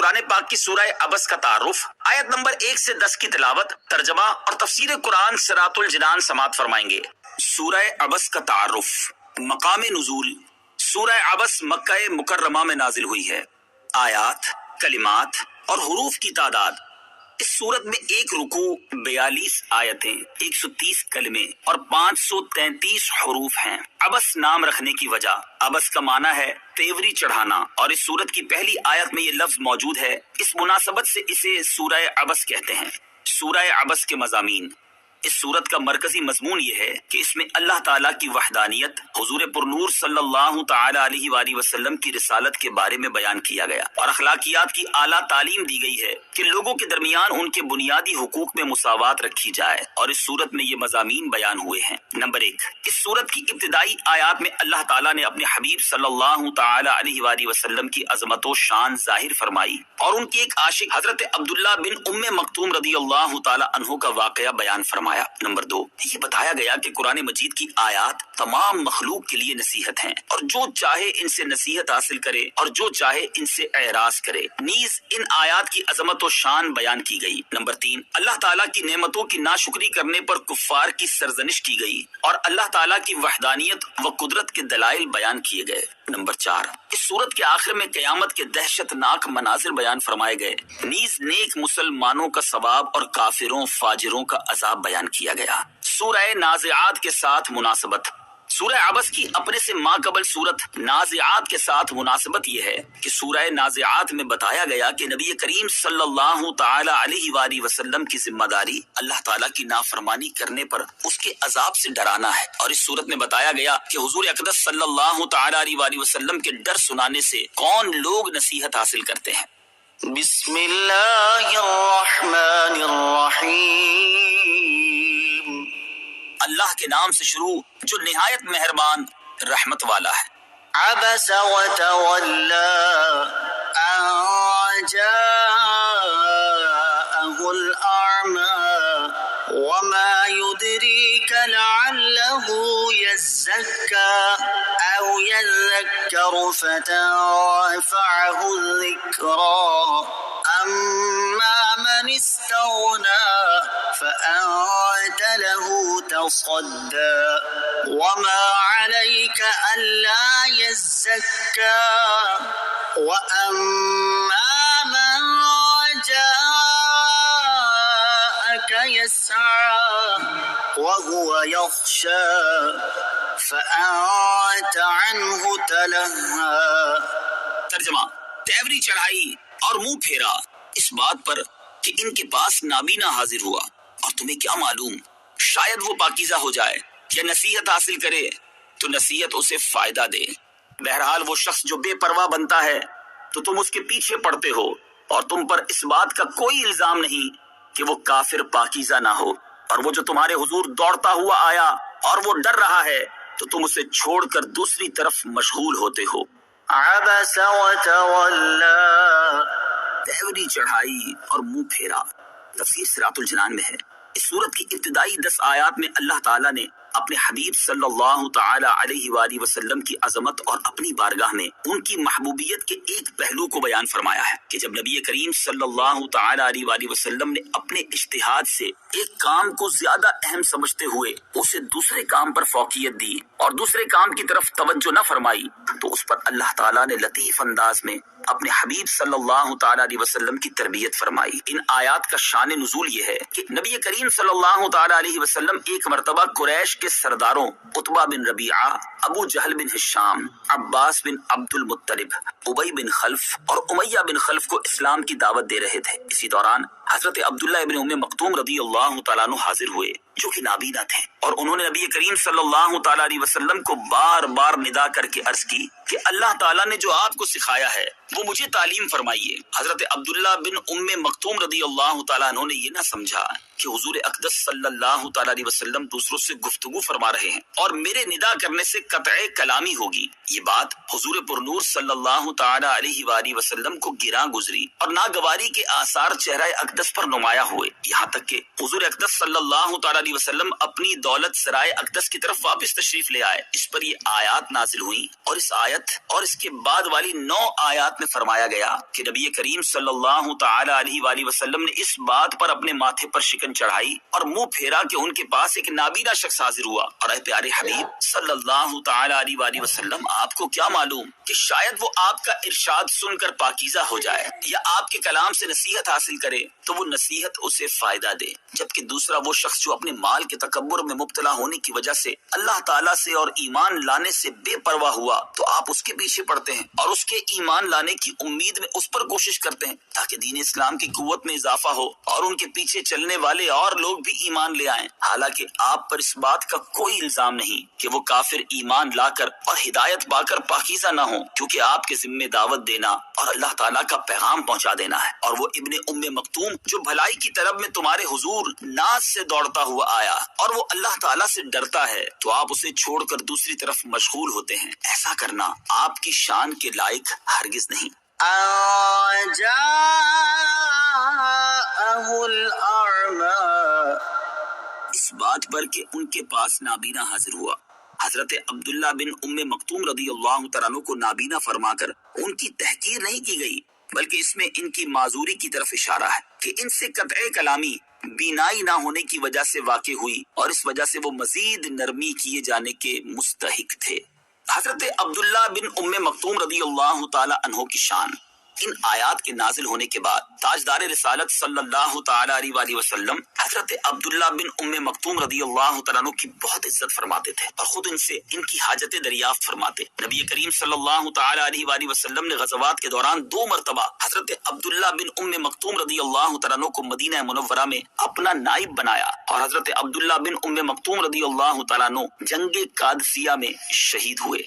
قرآن پاک کی سورہ عبس کا تعارف، آیت نمبر 1 سے 10 کی تلاوت، ترجمہ اور تفسیر قرآن صراط الجنان سماعت فرمائیں گے۔ سورہ عبس کا تعارف۔ مقام نزول، سورہ عبس مکہ مکرمہ میں نازل ہوئی ہے۔ آیات، کلمات اور حروف کی تعداد، اس سورت میں 1 رکوع، 42 آیتیں، 130 کلمے اور 533 حروف ہیں۔ عبس نام رکھنے کی وجہ، عبس کا معنی ہے تیوری چڑھانا، اور اس سورت کی پہلی آیت میں یہ لفظ موجود ہے، اس مناسبت سے اسے سورہ عبس کہتے ہیں۔ سورہ عبس کے مضامین، اس سورت کا مرکزی مضمون یہ ہے کہ اس میں اللہ تعالیٰ کی وحدانیت، حضور پرنور صلی اللہ تعالی علیہ وآلہ وسلم کی رسالت کے بارے میں بیان کیا گیا، اور اخلاقیات کی اعلیٰ تعلیم دی گئی ہے کہ لوگوں کے درمیان ان کے بنیادی حقوق میں مساوات رکھی جائے، اور اس سورت میں یہ مضامین بیان ہوئے ہیں۔ نمبر 1، اس سورت کی ابتدائی آیات میں اللہ تعالیٰ نے اپنے حبیب صلی اللہ تعالی علیہ وآلہ وسلم کی عظمت و شان ظاہر فرمائی، اور ان کے ایک عاشق حضرت عبداللہ بن ام مکتوم رضی اللہ تعالی عنہ کا واقعہ بیان فرمایا۔ نمبر 2، یہ بتایا گیا کہ قرآن مجید کی آیات تمام مخلوق کے لیے نصیحت ہیں، اور جو چاہے ان سے نصیحت حاصل کرے اور جو چاہے ان سے اعراض کرے۔ نیز ان آیات کی عظمت و شان بیان کی گئی۔ نمبر 3، اللہ تعالیٰ کی نعمتوں کی ناشکری کرنے پر کفار کی سرزنش کی گئی، اور اللہ تعالیٰ کی وحدانیت و قدرت کے دلائل بیان کیے گئے۔ نمبر 4، اس سورت کے آخر میں قیامت کے دہشت ناک مناظر بیان فرمائے گئے، نیز نیک مسلمانوں کا ثواب اور کافروں فاجروں کا عذاب بیان کیا گیا۔ سورہ نازعات کے ساتھ مناسبت، سورہ عبس کی اپنے سے ماقبل سورت نازعات کے ساتھ مناسبت یہ ہے کہ سورہ نازعات میں بتایا گیا کہ نبی کریم صلی اللہ تعالی علیہ وآلہ وسلم کی ذمہ داری اللہ تعالیٰ کی نافرمانی کرنے پر اس کے عذاب سے ڈرانا ہے، اور اس سورت میں بتایا گیا کہ حضور اقدس صلی اللہ تعالی علیہ وآلہ وسلم کے ڈر سنانے سے کون لوگ نصیحت حاصل کرتے ہیں۔ بسم اللہ الرحمن الرحیم، اللہ کے نام سے شروع جو نہایت مہربان رحمت والا ہے۔ عبس وتولى أن جاءه الأعمى وما يدريك لعله يزكى أو يذكر فتنفعه الذكرى أما من استغنى فأنت له تصدى وما عليك ألا يزكى وأما من جاءك يسعى وهو يخشى فأنت عنه تلهى۔ ترجمہ، تیوری چڑھائی اور منہ پھیرا اس بات پر کہ ان کے پاس نابینا حاضر ہوا، اور تمہیں کیا معلوم شاید وہ پاکیزہ ہو جائے یا نصیحت حاصل کرے تو نصیحت اسے فائدہ دے۔ بہرحال وہ شخص جو بے پرواہ بنتا ہے تو تم اس کے پیچھے پڑتے ہو، اور تم پر اس بات کا کوئی الزام نہیں کہ وہ کافر پاکیزہ نہ ہو، اور وہ جو تمہارے حضور دوڑتا ہوا آیا اور وہ ڈر رہا ہے تو تم اسے چھوڑ کر دوسری طرف مشغول ہوتے ہو۔ عبس وتولى، تیوری چڑھائی اور منہ پھیرا، تفسیر صراط الجنان میں ہے۔ اس سورت کی ابتدائی 10 آیات میں اللہ تعالیٰ نے اپنے حبیب صلی اللہ تعالی علیہ وآلہ وسلم کی عظمت اور اپنی بارگاہ میں ان کی محبوبیت کے ایک پہلو کو بیان فرمایا ہے کہ جب نبی کریم صلی اللہ تعالی علیہ وآلہ وسلم نے اپنے اجتہاد سے ایک کام کو زیادہ اہم سمجھتے ہوئے اسے دوسرے کام پر فوقیت دی اور دوسرے کام کی طرف توجہ نہ فرمائی، تو اس پر اللہ تعالیٰ نے لطیف انداز میں اپنے حبیب صلی اللہ تعالی علیہ وسلم کی تربیت فرمائی۔ ان آیات کا شان نزول یہ ہے کہ نبی کریم صلی اللہ تعالی علیہ وسلم ایک مرتبہ قریش کے سرداروں عتبہ بن ربیعہ، ابو جہل بن ہشام، عباس بن عبد المطلب، ابی بن خلف اور امیہ بن خلف کو اسلام کی دعوت دے رہے تھے۔ اسی دوران حضرت عبداللہ ابن ام مکتوم رضی اللہ تعالیٰ عنہ حاضر ہوئے جو کہ نابینا تھے، اور انہوں نے نبی کریم صلی اللہ تعالیٰ علیہ وسلم کو بار بار ندا کر کے عرض کی کہ اللہ تعالیٰ نے جو آپ کو سکھایا ہے وہ مجھے تعلیم فرمائیے۔ حضرت عبداللہ بن ام مکتوم رضی اللہ تعالیٰ عنہ نے یہ نہ سمجھا کہ حضور اقدس صلی اللہ تعالیٰ علیہ وسلم دوسروں سے گفتگو فرما رہے ہیں اور میرے ندا کرنے سے قطع کلامی ہوگی۔ یہ بات حضور پرنور صلی اللہ تعالیٰ علیہ وآلہ وسلم کو گراں گزری اور ناگواری کے آثار چہرہ اقدس پر نمایاں ہوئے، یہاں تک کہ حضور اقدس صلی اللہ تعالیٰ علیہ وسلم اپنی دولت سرائے اقدس کی طرف واپس تشریف لے آئے۔ اس پر یہ آیات نازل ہوئی، اور اس آیت اور اس کے بعد والی 9 آیات روایات میں فرمایا گیا کہ نبی کریم صلی اللہ تعالی علیہ وآلہ وسلم نے اس بات پر اپنے ماتھے پر شکن چڑھائی اور منہ پھیرا کہ ان کے پاس ایک نابینا شخص حاضر ہوا، اور اے پیارے حبیب صلی اللہ تعالی علیہ وآلہ وسلم، آپ کو کیا معلوم کہ شاید وہ آپ کا ارشاد سن کر پاکیزہ ہو جائے یا آپ کے کلام سے نصیحت حاصل کرے تو وہ نصیحت اسے فائدہ دے، جبکہ دوسرا وہ شخص جو اپنے مال کے تکبر میں مبتلا ہونے کی وجہ سے اللہ تعالیٰ سے اور ایمان لانے سے بے پرواہ ہوا تو آپ اس کے پیچھے پڑتے ہیں اور اس کے ایمان لانے کی امید میں اس پر کوشش کرتے ہیں تاکہ دین اسلام کی قوت میں اضافہ ہو اور ان کے پیچھے چلنے والے اور لوگ بھی ایمان لے آئیں، حالانکہ آپ پر اس بات کا کوئی الزام نہیں کہ وہ کافر ایمان لا کر اور ہدایت پا کر پاکیزہ نہ ہوں، کیونکہ آپ کے ذمہ دعوت دینا اور اللہ تعالیٰ کا پیغام پہنچا دینا ہے۔ اور وہ ابن ام مکتوم جو بھلائی کی طلب میں تمہارے حضور ناز سے دوڑتا ہوا آیا اور وہ اللہ تعالیٰ سے ڈرتا ہے تو آپ اسے چھوڑ کر دوسری طرف مشغول ہوتے ہیں، ایسا کرنا آپ کی شان کے لائق ہرگز نہیں۔ جاءه الأعمى اس بات پر کہ ان کے پاس نابینا حاضر ہوا، حضرت عبداللہ بن ام مکتوم رضی اللہ تعالیٰ عنہ کو نابینا فرما کر ان کی تحقیر نہیں کی گئی، بلکہ اس میں ان کی معذوری کی طرف اشارہ ہے کہ ان سے قطع کلامی بینائی نہ ہونے کی وجہ سے واقع ہوئی اور اس وجہ سے وہ مزید نرمی کیے جانے کے مستحق تھے۔ حضرت عبداللہ بن ام مکتوم رضی اللہ تعالی عنہ کی شان ان آیات کے نازل ہونے کے بعد تاجدار رسالت صلی اللہ تعالی علیہ وآلہ وسلم حضرت عبداللہ بن ام مکتوم رضی اللہ تعالیٰ عنہ کی بہت عزت فرماتے تھے اور خود ان سے ان کی حاجتیں دریافت فرماتے۔ نبی کریم صلی اللہ تعالی علیہ وآلہ وسلم نے غزوات کے دوران 2 مرتبہ حضرت عبداللہ بن ام مکتوم رضی اللہ تعالیٰ عنہ کو مدینہ منورہ میں اپنا نائب بنایا اور حضرت عبداللہ بن ام مکتوم رضی اللہ تعالیٰ عنہ جنگ قادسیہ میں شہید ہوئے۔